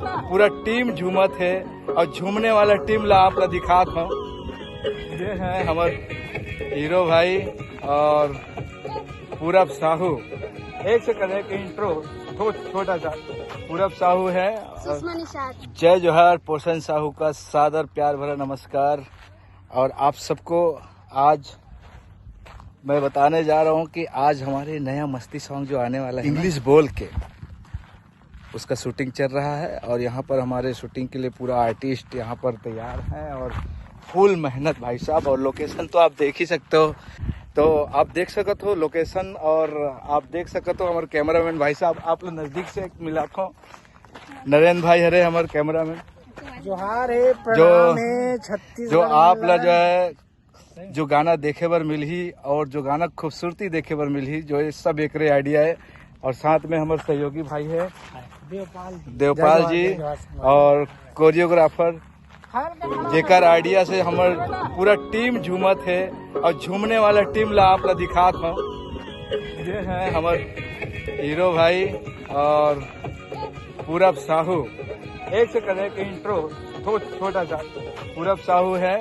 पूरा टीम झूमत है और झूमने वाला टीम ला आप ला दिखात हूँ। ये है हमारे हीरो भाई और पूरब साहू। एक से करे कि इंट्रो छोटा सा पूरब साहू है। जय जोहार पोषण साहू का सादर प्यार भरा नमस्कार। और आप सबको आज मैं बताने जा रहा हूँ कि आज हमारे नया मस्ती सॉन्ग जो आने वाला है इंग्लिश बोल के, उसका शूटिंग चल रहा है। और यहाँ पर हमारे शूटिंग के लिए पूरा आर्टिस्ट यहाँ पर तैयार है और फुल मेहनत भाई साहब। और लोकेशन तो आप देख ही सकते हो, तो आप देख सकते हो लोकेशन। और आप देख सकते हो हमारे कैमरामैन भाई साहब, आप लोग नजदीक से मिलाखो नरेंद्र भाई हरे हमारे कैमरामैन जोहार है, प्रणाम है। छत्तीसगढ़ जो आप ला जो है जो गाना देखे बर मिलही और जो गाना खूबसूरती देखे बर मिलही, जो ये सब एक आइडिया है। और साथ में हमारे सहयोगी भाई है देवपाल जी और कोरियोग्राफर, जेकर आइडिया से हमार पूरा टीम झूमत है और झूमने वाला टीम ला आप ला दिखात हूँ। ये है हमारे हीरो भाई और पूरब साहू। एक से करे कि इंट्रो छोटा सा पूरब साहू है,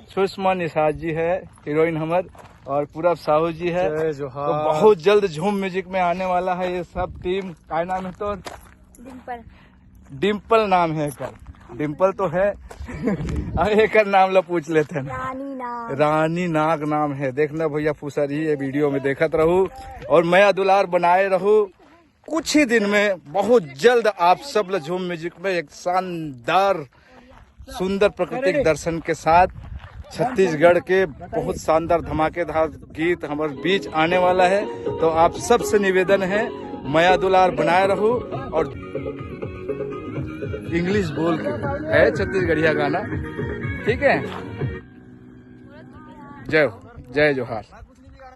सुषमा निषाद जी है हीरोइन हमार, और पूरब साहू जी है। तो बहुत जल्द झूम म्यूजिक में आने वाला है ये सब टीम। क्या नाम है तो? डिम्पल नाम है कर, डिम्पल तो है। एक नाम ला पूछ लेते हैं, रानी नाग नाम है। देखना भैया फुसरी ये वीडियो में देखत रहूं और मैं दुलार बनाए रहूं। कुछ ही दिन में बहुत जल्द आप सब ला झूम म्यूजिक में एक शानदार सुंदर प्राकृतिक दर्शन के साथ छत्तीसगढ़ के बहुत शानदार धमाकेदार गीत हमारे बीच आने वाला है। तो आप सबसे निवेदन है माया दुलार बनाए रहो और इंग्लिश बोल के है छत्तीसगढ़िया गाना, ठीक है। जय जोहार।